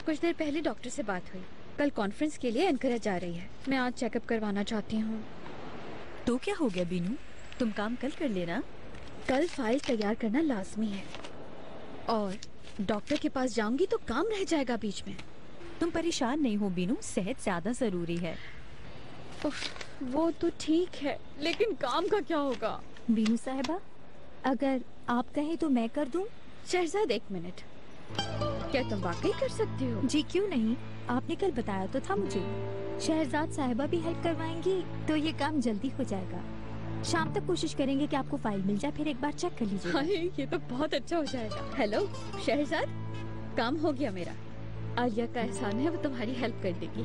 कुछ देर पहले डॉक्टर से बात हुई। कल कॉन्फ्रेंस के लिए एनकरेज जा रही है। मैं आज चेकअप करवाना चाहती हूँ। तो क्या हो गया बीनू, तुम काम कल कर लेना। कल फाइल तैयार करना लाजमी है और डॉक्टर के पास जाऊंगी तो काम रह जाएगा बीच में। तुम परेशान नहीं हो बीनू, सेहत ज्यादा जरूरी है। वो तो ठीक है, लेकिन काम का क्या होगा? बीनू साहिबा, अगर आप कहें तो मैं कर दूं? शहजाद, एक मिनट, क्या तुम वाकई कर सकती हो? जी क्यों नहीं, आपने कल बताया तो था मुझे। शहजाद साहिबा भी हेल्प करवाएंगी तो ये काम जल्दी हो जाएगा। शाम तक कोशिश करेंगे कि आपको फाइल मिल जाए, फिर एक बार चेक कर लीजिए। ये तो बहुत अच्छा हो जाएगा। हेलो शहजाद, काम हो गया मेरा। आलिया का एहसान है, वो तुम्हारी हेल्प कर देगी।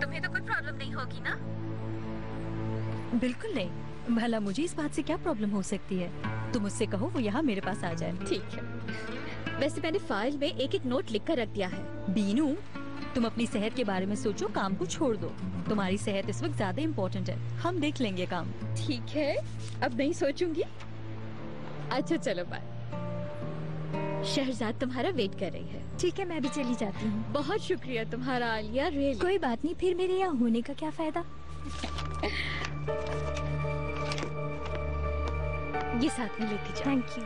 तुम्हें तो कोई प्रॉब्लम नहीं होगी ना? बिल्कुल नहीं, भला मुझे इस बात से क्या प्रॉब्लम हो सकती है। तुम उससे कहो वो यहाँ मेरे पास आ जाए। ठीक है, वैसे मैंने फाइल में एक एक नोट लिख कर रख दिया है। बीनू, तुम अपनी सेहत के बारे में सोचो, काम को छोड़ दो। तुम्हारी सेहत इस वक्त ज्यादा इम्पोर्टेंट है, हम देख लेंगे काम। ठीक है, अब नहीं सोचूंगी। अच्छा चलो बाय। शहजाद तुम्हारा वेट कर रही है। ठीक है, मैं भी चली जाती हूँ। बहुत शुक्रिया तुम्हारा आलिया, रियली। कोई बात नहीं, फिर मेरे यहाँ होने का क्या फायदा। ये साथ में लेके जाओ। Thank you.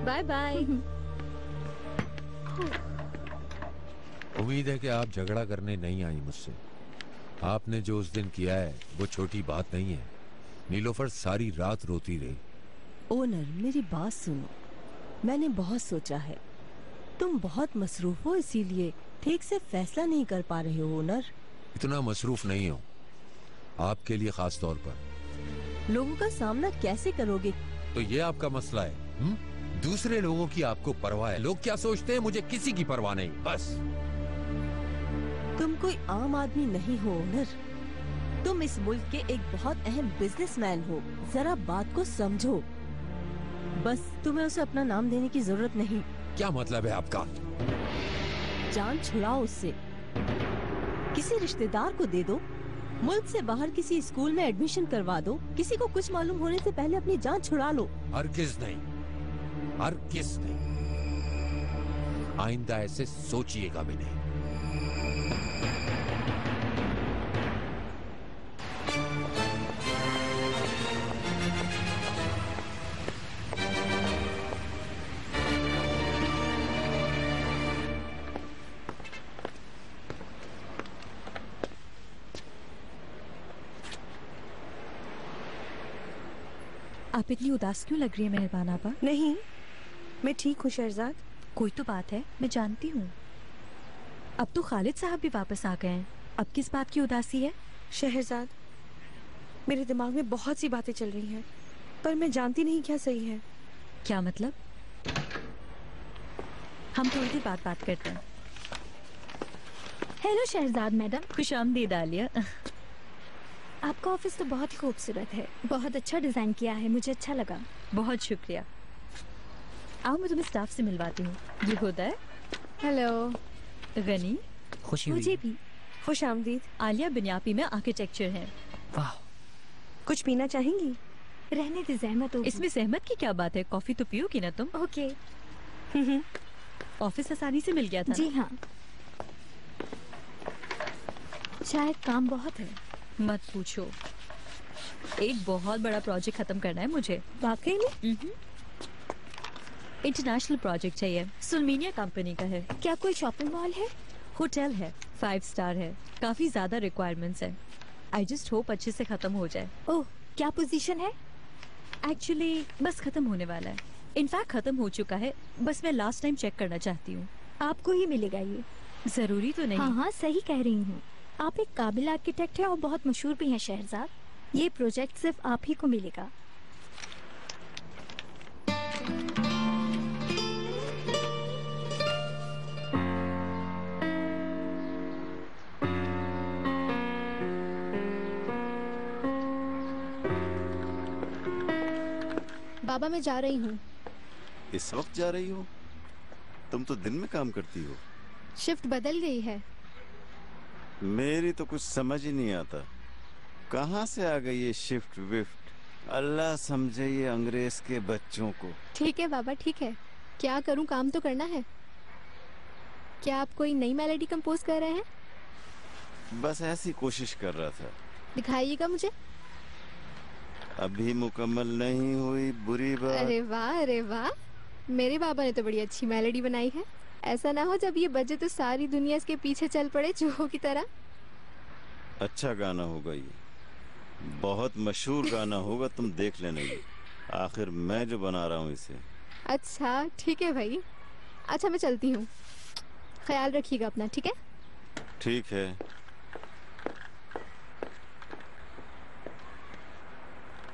Bye bye. उम्मीद है कि आप झगड़ा करने नहीं आई मुझसे। आपने जो उस दिन किया है वो छोटी बात नहीं है। नीलोफर सारी रात रोती रही। ओनर, मेरी बात सुनो, मैंने बहुत सोचा है। तुम बहुत मसरूफ हो, इसीलिए ठीक से फैसला नहीं कर पा रहे हो। ओनर, इतना मसरूफ नहीं हो, आपके लिए खास तौर पर। लोगों का सामना कैसे करोगे? तो ये आपका मसला है? दूसरे लोगों की आपको परवाह है। लोग क्या सोचते हैं, मुझे किसी की परवाह नहीं, बस। तुम कोई आम आदमी नहीं हो ओनर, तुम इस मुल्क के एक बहुत अहम बिजनेसमैन हो। जरा बात को समझो। बस तुम्हें उसे अपना नाम देने की जरूरत नहीं। क्या मतलब है आपका? जान छुड़ाओ उससे, किसी रिश्तेदार को दे दो, मुल्क से बाहर किसी स्कूल में एडमिशन करवा दो। किसी को कुछ मालूम होने से पहले अपनी जान छुड़ा लो। हरगिज़ नहीं, हरगिज़ नहीं। आइंदा ऐसे सोचिएगा भी नहीं। आप इतनी उदास क्यों लग रही है मेहरबान आपा? नहीं, मैं ठीक हूँ शहजाद। कोई तो बात है, मैं जानती हूँ। अब तो खालिद साहब भी वापस आ गए हैं, अब किस बात की उदासी है? शहजाद, मेरे दिमाग में बहुत सी बातें चल रही हैं, पर मैं जानती नहीं क्या सही है। क्या मतलब? हम थोड़ी देर बात करते हैं। Hello Shehzad madam. खुशामदीद आलिया। आपका ऑफिस तो बहुत ही खूबसूरत है, बहुत अच्छा डिजाइन किया है, मुझे अच्छा लगा। बहुत शुक्रिया। आओ मैं तुम्हें स्टाफ से मिलवाती हूँ। ये होता है। हेलो गनी। खुशी हुई। मुझे भी। खुशामदीद। आलिया बिन्यापी में आर्किटेक्चर है। वाह। कुछ पीना चाहेंगी? रहने दे, ज़हमत होगी। इसमें सहमत की क्या बात है, कॉफी तो पियोगी ना तुम? ओके। ऑफिस आसानी से मिल गया था? जी हाँ। शायद काम बहुत है। मत पूछो, एक बहुत बड़ा प्रोजेक्ट खत्म करना है मुझे। वाकई में? इंटरनेशनल प्रोजेक्ट है ये, सुलमीनिया कंपनी का है। क्या कोई शॉपिंग मॉल है? होटल है, 5 स्टार है, काफी ज्यादा रिक्वायरमेंट्स है। आई जस्ट होप अच्छे से खत्म हो जाए। ओह, क्या पोजीशन है? एक्चुअली बस खत्म होने वाला है। इनफैक्ट खत्म हो चुका है, बस मैं लास्ट टाइम चेक करना चाहती हूँ। आपको ही मिलेगा ये। जरूरी तो नहीं। हाँ हाँ, सही कह रही हूँ। आप एक काबिल आर्किटेक्ट हैं और बहुत मशहूर भी हैं शहजाद। ये प्रोजेक्ट सिर्फ आप ही को मिलेगा। बाबा मैं जा रही हूँ। इस वक्त जा रही हो? तुम तो दिन में काम करती हो। शिफ्ट बदल गई है। मेरी तो कुछ समझ ही नहीं आता, कहाँ से आ गई ये शिफ्ट विफ्ट। अल्लाह समझे ये अंग्रेज के बच्चों को। ठीक है बाबा, ठीक है, क्या करूँ, काम तो करना है। क्या आप कोई नई मेलोडी कंपोज कर रहे हैं? बस ऐसी कोशिश कर रहा था। दिखाइएगा मुझे। अभी मुकम्मल नहीं हुई, बुरी बात। अरे वाह, अरे वाह, मेरे बाबा ने तो बड़ी अच्छी मेलोडी बनाई है। ऐसा ना हो जब ये बजे तो सारी दुनिया इसके पीछे चल पड़े चूहों की तरह। अच्छा गाना होगा ये, बहुत मशहूर गाना होगा, तुम देख लेना ये। आखिर मैं जो बना रहा हूँ इसे। अच्छा ठीक है भाई। अच्छा मैं चलती हूँ, ख्याल रखिएगा अपना, ठीक है? ठीक है।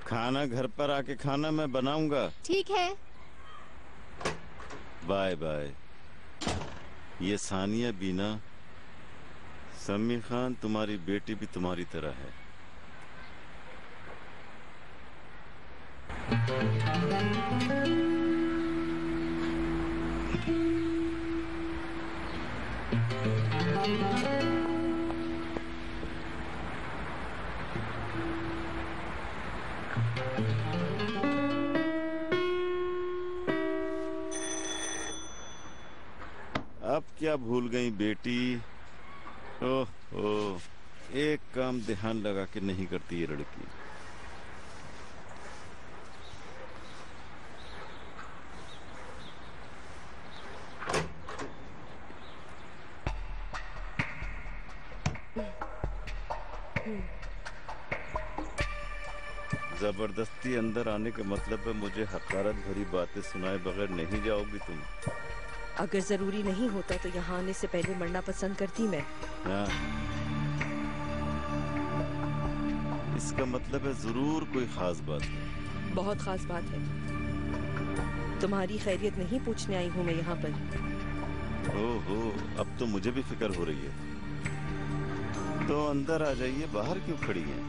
खाना घर पर आके खाना, मैं बनाऊंगा। ठीक है। Bye bye. ये सानिया बीना, समी खान तुम्हारी बेटी भी तुम्हारी तरह है। अब क्या भूल गई बेटी? ओह ओह, एक काम ध्यान लगा के नहीं करती ये लड़की। जबरदस्ती अंदर आने का मतलब है मुझे हकारत भरी बातें सुनाए बगैर नहीं जाओगी तुम। अगर जरूरी नहीं होता तो यहाँ आने से पहले मरना पसंद करती मैं। हाँ, इसका मतलब है जरूर कोई खास बात है। बहुत खास बात है। तुम्हारी खैरियत नहीं पूछने आई हूँ मैं यहाँ पर। ओहो, अब तो मुझे भी फिक्र हो रही है। तो अंदर आ जाइए, बाहर क्यों खड़ी हैं?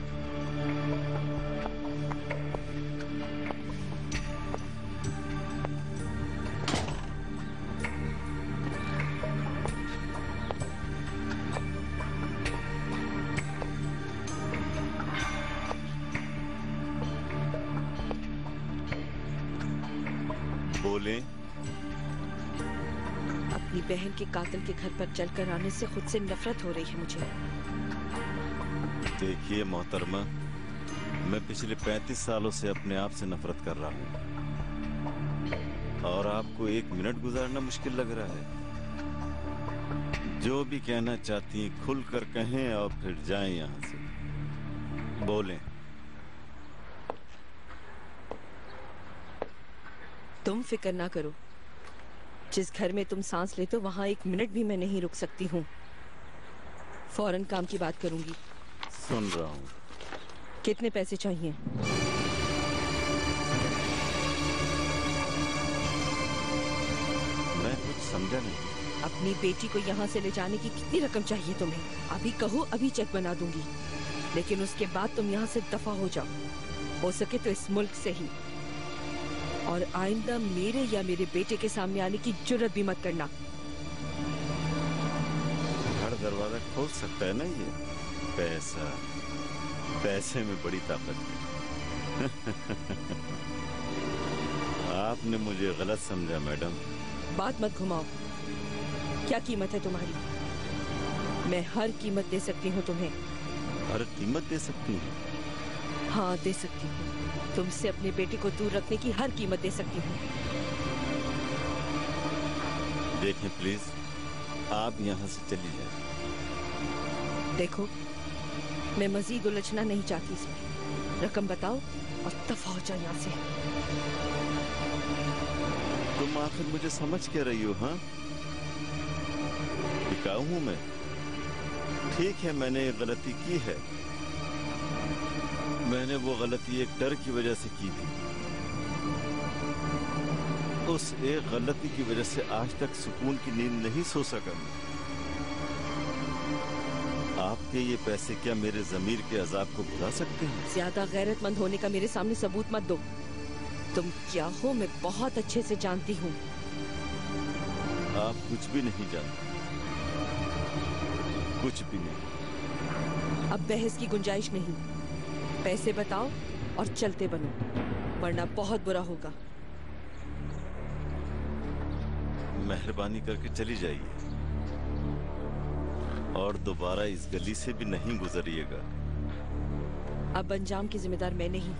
बोले। अपनी बहन के कातिल के घर पर चलकर आने से खुद से नफरत हो रही है मुझे। देखिए मोहतरमा, मैं पिछले 35 सालों से अपने आप से नफरत कर रहा हूँ और आपको 1 मिनट गुजारना मुश्किल लग रहा है। जो भी कहना चाहती हैं खुल कर कहें और फिर जाएं यहाँ से। बोलें। तुम फिक्र ना करो, जिस घर में तुम सांस लेते हो वहाँ 1 मिनट भी मैं नहीं रुक सकती हूँ। फौरन काम की बात करूंगी। सुन रहा हूँ। कितने पैसे चाहिए? मैं कुछ समझा नहीं। अपनी बेटी को यहाँ से ले जाने की कितनी रकम चाहिए तुम्हें? अभी कहो, अभी चेक बना दूंगी, लेकिन उसके बाद तुम यहाँ से दफा हो जाओ, हो सके तो इस मुल्क से ही। और आइंदा मेरे या मेरे बेटे के सामने आने की जुर्रत भी मत करना। घर दरवाजा खोल सकता है ना ये? पैसा, पैसे में बड़ी ताकत है। आपने मुझे गलत समझा मैडम। बात मत घुमाओ। क्या कीमत है तुम्हारी? मैं हर कीमत दे सकती हूँ तुम्हें। हर कीमत दे सकती हैं? हाँ, दे सकती हूँ। तुमसे अपने बेटे को दूर रखने की हर कीमत दे सकती हूँ। देखें प्लीज, आप यहाँ से चली जाए। देखो, मैं मजीद उलझना नहीं चाहती इसमें। रकम बताओ और दफा हो जाओ यहाँ से। तुम आखिर मुझे समझ क्या रही हो? हाँ, टिकाऊ हूँ मैं। ठीक है, मैंने एक गलती की है। मैंने वो गलती एक डर की वजह से की थी। उस एक गलती की वजह से आज तक सुकून की नींद नहीं सो सका। आपके ये पैसे क्या मेरे जमीर के अजाब को भुला सकते हैं? ज्यादा गैरतमंद होने का मेरे सामने सबूत मत दो। तुम क्या हो मैं बहुत अच्छे से जानती हूँ। आप कुछ भी नहीं जानते, कुछ भी नहीं। अब बहस की गुंजाइश नहीं। पैसे बताओ और चलते बनो, वरना बहुत बुरा होगा। मेहरबानी करके चली जाइए। और दोबारा इस गली से भी नहीं गुजरिएगा। अब अंजाम की जिम्मेदार मैं नहीं।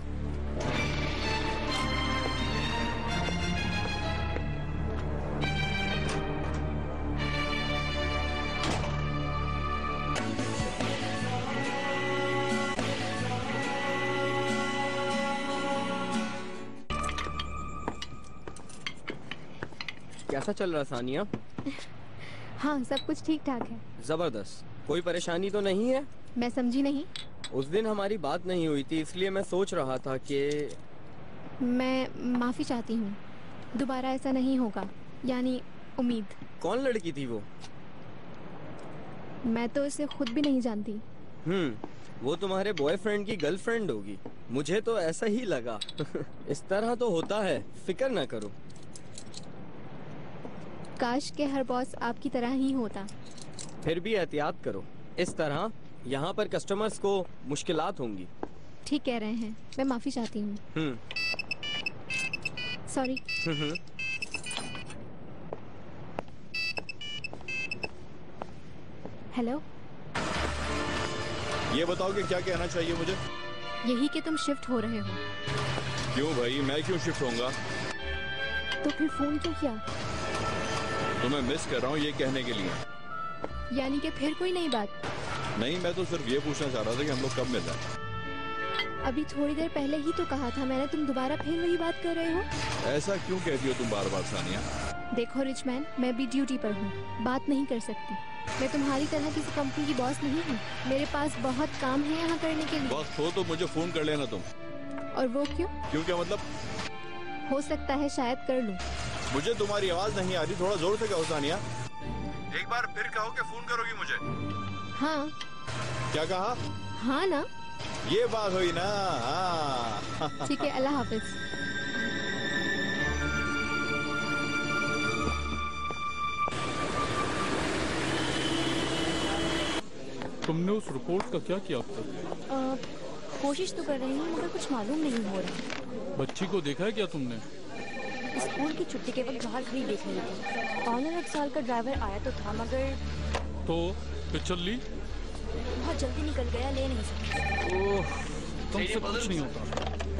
कैसा चल रहा सानिया? हाँ, सब कुछ ठीक ठाक है। जबरदस्त। कोई परेशानी तो नहीं है? मैं समझी नहीं। उस दिन हमारी बात नहीं हुई थी, इसलिए मैं सोच रहा था कि मैं माफी चाहती हूँ। दोबारा ऐसा नहीं होगा, यानी उम्मीद। कौन लड़की थी वो? मैं तो इसे खुद भी नहीं जानती। वो तुम्हारे बॉयफ्रेंड की गर्लफ्रेंड होगी, मुझे तो ऐसा ही लगा। इस तरह तो होता है, फिक्र ना करो। काश के हर बॉस आपकी तरह ही होता। फिर भी एहतियात करो, इस तरह यहाँ पर कस्टमर्स को मुश्किलात होंगी। ठीक कह रहे हैं, मैं माफी चाहती हूँ। सॉरी। हेलो। ये बताओ कि क्या कहना चाहिए मुझे? यही कि तुम शिफ्ट हो रहे हो। क्यों भाई, मैं क्यों शिफ्ट होऊंगा? तो फिर फोन क्यों किया? तुम्हें मिस कर रहा हूँ ये कहने के लिए। यानी कि फिर कोई नई बात? नहीं, मैं तो सिर्फ ये पूछना चाह रहा था कि हम लोग कब मिल रहे हैं। अभी थोड़ी देर पहले ही तो कहा था मैंने, तुम दोबारा फिर वही बात कर रहे हो। ऐसा क्यों कहती हो तुम बार बार सानिया? देखो रिचमैन, मैं भी ड्यूटी पर हूँ, बात नहीं कर सकती। मैं तुम्हारी तरह किसी कंपनी की बॉस नहीं हूँ। मेरे पास बहुत काम है यहाँ करने के लिए। बॉस हो तो मुझे फोन कर लेना तुम। और वो क्यों? क्यों क्या मतलब? हो सकता है शायद कर लूँ। मुझे तुम्हारी आवाज नहीं आ रही, थोड़ा जोर से कहो सानिया। एक बार फिर कहो कि फोन करोगी मुझे। हाँ। क्या कहा? हाँ ना। ये बात हुई ना। हाँ। ठीक है, अल्लाह हाफिज। तुमने उस रिपोर्ट का क्या किया अब तक? कोशिश तो कर रही हूँ, मगर कुछ मालूम नहीं हो रहा। बच्ची को देखा है क्या तुमने? स्कूल की छुट्टी के वक्त बाहर खड़ी देख रही थी। ऑनर 1 साल का ड्राइवर आया तो था, मगर तो फिर चल ली? बहुत जल्दी निकल गया, ले नहीं सकती। ओह, तुमसे कुछ नहीं होता।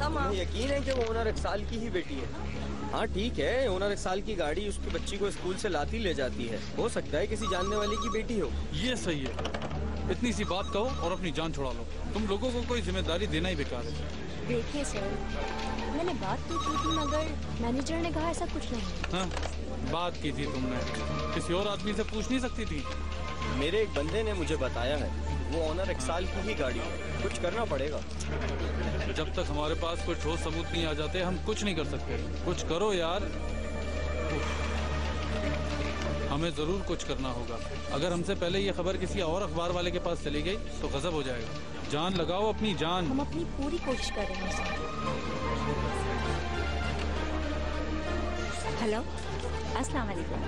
तुम्हें यकीन है कि वो ओनर 1 साल की ही बेटी है? हाँ ठीक है, ओनर 1 साल की गाड़ी उसकी बच्ची को स्कूल से लाती ले जाती है। हो सकता है किसी जानने वाले की बेटी हो। ये सही है। इतनी सी बात कहो और अपनी जान छुड़ा लो। तुम लोगों को कोई जिम्मेदारी देना ही बेकार है। देखिए सर, मैंने बात तो की थी, मगर मैनेजर ने कहा ऐसा कुछ नहीं। हाँ, बात की थी तुमने, किसी और आदमी से पूछ नहीं सकती थी? मेरे एक बंदे ने मुझे बताया है, वो ओनर 1 साल की ही गाड़ी है। कुछ करना पड़ेगा। जब तक हमारे पास कोई ठोस सबूत नहीं आ जाते हम कुछ नहीं कर सकते। कुछ करो यार। हमें जरूर कुछ करना होगा। अगर हमसे पहले ये खबर किसी और अखबार वाले के पास चली गई तो गजब हो जाएगा। जान लगाओ अपनी जान। हम अपनी पूरी कोशिश कर रहे हैं सर। हेलो, अस्सलाम वालेकुम।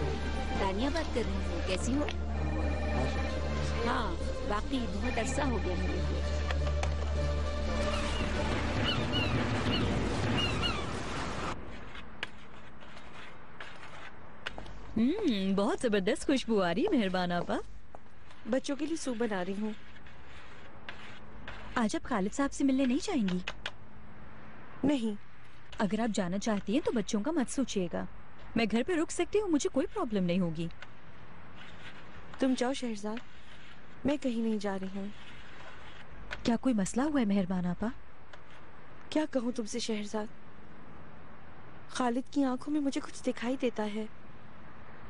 दानिया बात कर रही हूँ, कैसी हो? हाँ, वाकई बहुत अरसा हो गया मुझे। बहुत जबरदस्त खुशबू आ रही है मेहरबान आपा। बच्चों के लिए सूप बना रही हूँ। आज आप खालिद साहब से मिलने नहीं जाएंगी? नहीं। अगर आप जाना चाहती हैं तो बच्चों का मत सोचिएगा। मैं घर पे रुक सकती हूँ, मुझे कोई प्रॉब्लम नहीं होगी। तुम जाओ शहरजाद, मैं कहीं नहीं जा रही हूँ। क्या कोई मसला हुआ है मेहरबान आपा? क्या कहूँ तुमसे शहरजाद, खालिद की आंखों में मुझे कुछ दिखाई देता है।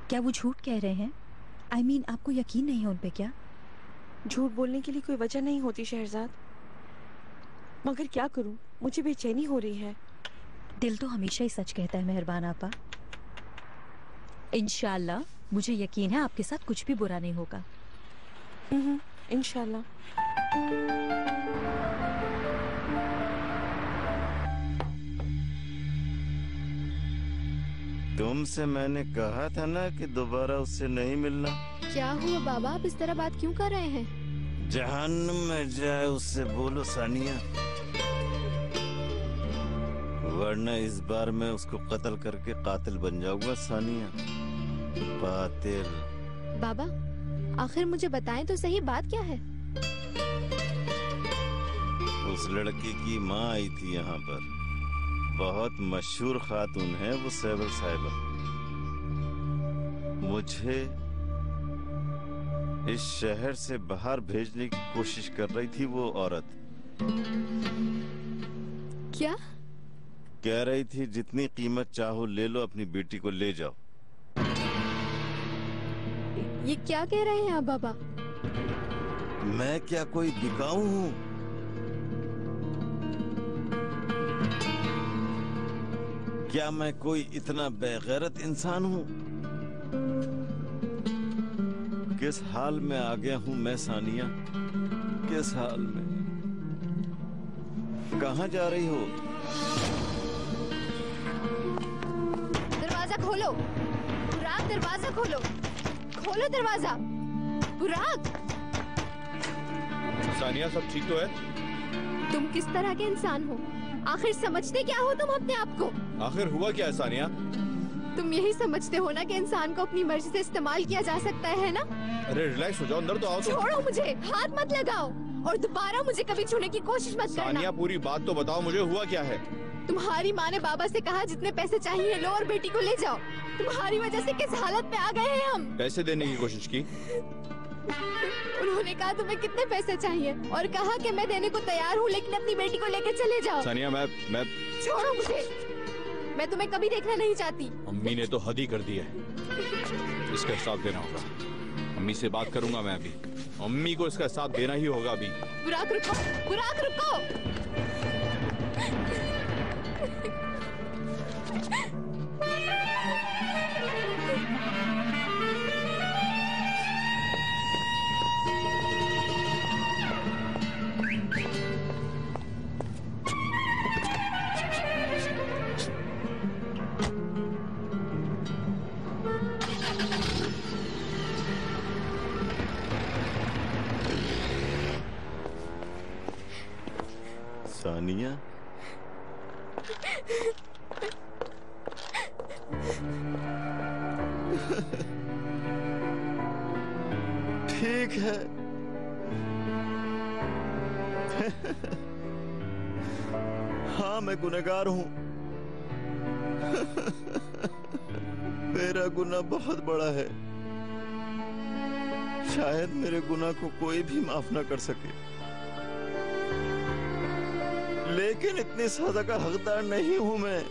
क्या वो झूठ कह रहे हैं? I mean, आपको यकीन नहीं है उन पे क्या? झूठ बोलने के लिए कोई वजह नहीं होती शहरजाद, मगर क्या करूं, मुझे बेचैनी हो रही है। दिल तो हमेशा ही सच कहता है मेहरबान आपा। इंशाल्लाह मुझे यकीन है आपके साथ कुछ भी बुरा नहीं होगा। इंशाल्लाह। तुमसे मैंने कहा था ना कि दोबारा उससे नहीं मिलना। क्या हुआ बाबा, आप इस तरह बात क्यों कर रहे हैं? जहन्नुम में जाए उससे बोलो सानिया, वरना इस बार मैं उसको कत्ल करके कातिल बन जाऊंगा। सानिया कातिल। बाबा, आखिर मुझे बताएं तो सही, बात क्या है? उस लड़की की माँ आई थी यहाँ पर। बहुत मशहूर खातून है वो सहबल साहिबा। मुझे इस शहर से बाहर भेजने की कोशिश कर रही थी वो औरत। क्या? कह रही थी जितनी कीमत चाहो ले लो, अपनी बेटी को ले जाओ। ये क्या कह रहे हैं आप बाबा? मैं क्या कोई बिकाऊ हूँ? क्या मैं कोई इतना बेगैरत इंसान हूँ? किस हाल में आ गया हूँ मैं सानिया, किस हाल में? कहाँ जा रही हो? दरवाजा खोलो बुराक, दरवाजा खोलो, खोलो दरवाजा बुराक। सानिया सब ठीक तो है? तुम किस तरह के इंसान हो? आखिर समझते क्या हो तुम अपने आप को? आखिर हुआ क्या है सानिया? तुम यही समझते हो ना कि इंसान को अपनी मर्जी से इस्तेमाल किया जा सकता है ना? अरे रिलैक्स हो जाओ, अंदर तो आओ। तो छोड़ो मुझे, हाथ मत लगाओ और दोबारा मुझे कभी छूने की कोशिश मत करना। सानिया पूरी बात तो बताओ मुझे, हुआ क्या है? तुम्हारी माँ ने बाबा से कहा जितने पैसे चाहिए लो और बेटी को ले जाओ। तुम्हारी वजह से किस हालत में आ गए हैं हम। पैसे देने की कोशिश की? उन्होंने कहा तुम्हें कितने पैसे चाहिए और कहा कि मैं देने को तैयार हूँ, लेकिन अपनी बेटी को लेकर चले जाओ। सानिया मैं छोड़ो मुझे, मैं तुम्हें कभी देखना नहीं चाहती। अम्मी ने तो हद ही कर दी है, इसका हिसाब देना होगा। अम्मी से बात करूंगा मैं अभी, अम्मी को इसका हिसाब देना ही होगा अभी। बुराक रुको, बुराक रुको। सानिया, ठीक है। हाँ मैं गुनहगार हूँ। मेरा गुनाह बहुत बड़ा है। शायद मेरे गुनाह को कोई भी माफ ना कर सके, लेकिन इतनी सजा का हकदार नहीं हूं मैं।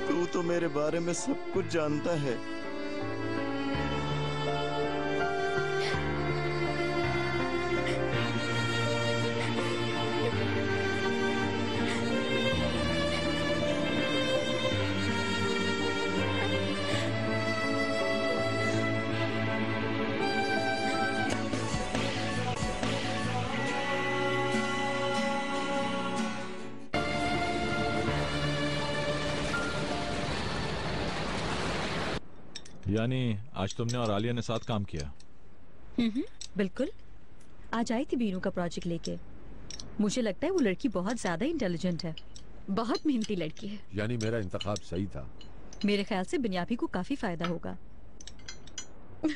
तू तो मेरे बारे में सब कुछ जानता है। यानी आज तुमने और आलिया ने साथ काम किया? बिल्कुल। आज आई थी बीनू का प्रोजेक्ट लेके। मुझे लगता है वो लड़की बहुत ज्यादा इंटेलिजेंट है, बहुत मेहनती लड़की है। यानी मेरा इंतखाब सही था। मेरे ख्याल से बिन्याफी को काफी फायदा होगा।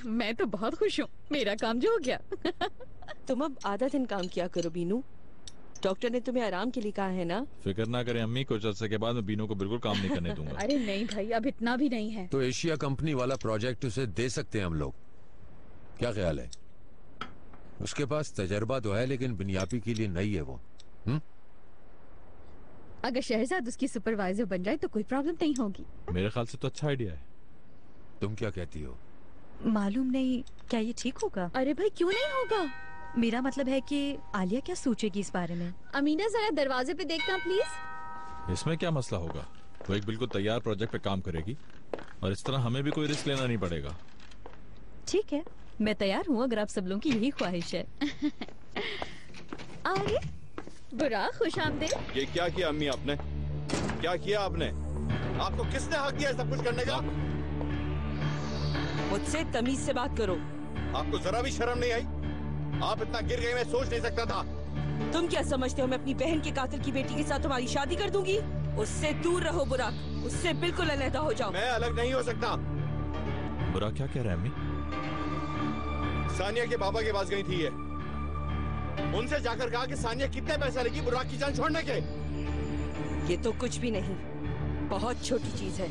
मैं तो बहुत खुश हूँ, मेरा काम जो हो गया। तुम अब आधा दिन काम किया करो बीनू, डॉक्टर ने तुम्हें आराम के लिए कहा है ना। फिक्र ना करें अम्मी, कुछ अर्से के बाद मैं बीनू को बिल्कुल काम नहीं करने दूंगा। अरे नहीं भाई, अब इतना भी नहीं है। तो एशिया कंपनी वाला प्रोजेक्ट उसे दे सकते हैं हम लोग, क्या ख्याल है? उसके पास तजर्बा तो है, लेकिन बिनियापी के लिए नहीं है वो। अगर शहजाद उसकी सुपरवाइजर बन जाए तो कोई प्रॉब्लम नहीं होगी। मेरे ख्याल से तो अच्छा आइडिया है। तुम क्या कहती हो? मालूम नहीं, क्या ये ठीक होगा? अरे भाई क्यों नहीं होगा? मेरा मतलब है कि आलिया क्या सोचेगी इस बारे में। अमीना जरा दरवाजे पे देखना प्लीज। इसमें क्या मसला होगा? वो एक बिल्कुल तैयार प्रोजेक्ट पे काम करेगी और इस तरह हमें भी कोई रिस्क लेना नहीं पड़ेगा। ठीक है, मैं तैयार हूँ अगर आप सब लोगों की यही ख्वाहिश है। अरे बुरा खुश आमदीद। ये क्या किया अम्मी आपने? क्या किया आपने? आपको किसने हक दिया सब कुछ करने का? मुझसे तमीज से बात करो। आपको जरा भी शर्म नहीं आई? आप इतना गिर गए मैं सोच नहीं सकता था। तुम क्या समझते हो मैं अपनी बहन के कातिल की बेटी के साथ तुम्हारी शादी कर दूंगी? उससे दूर रहो बुराक, उससे बिल्कुल अलग हो जाओ। मैं अलग नहीं हो सकता। बुरा क्या कह रहा है अम्मी? सानिया के बाबा के पास गई थी ये। उनसे जाकर कहा कि सानिया कितने पैसे लेगी बुराक की जान छोड़ने के। ये तो कुछ भी नहीं, बहुत छोटी चीज है।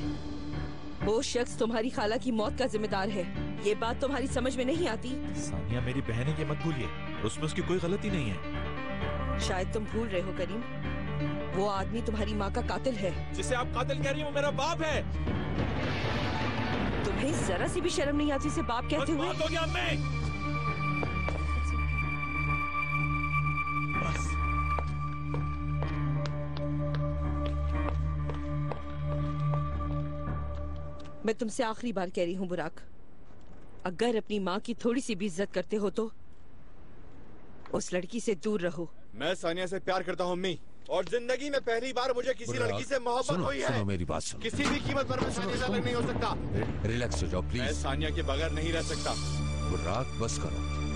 वो शख्स तुम्हारी खाला की मौत का जिम्मेदार है। ये बात तुम्हारी समझ में नहीं आती? सानिया मेरी बहन है, ये मत भूलिए। उसमें उसकी कोई गलती नहीं है। शायद तुम भूल रहे हो करीम, वो आदमी तुम्हारी माँ का कातिल है। जिसे आप कातिल कह रही हो वो मेरा बाप है। तुम्हें जरा सी भी शर्म नहीं आती इसे बाप कहते हुए? हो गया अम्मी। मैं तुमसे आखिरी बार कह रही हूँ बुराक, अगर अपनी माँ की थोड़ी सी भी इज्जत करते हो तो उस लड़की से दूर रहो। मैं सानिया से प्यार करता हूँ अम्मी, और जिंदगी में पहली बार मुझे किसी लड़की से मोहब्बत हुई है। सुनो मेरी बात सुनो। किसी भी कीमत पर मैं सानिया से अलग नहीं हो सकता। रिलैक्स हो जाओ मैं प्लीज। सानिया के बगैर नहीं रह सकता। बुराक बस करो।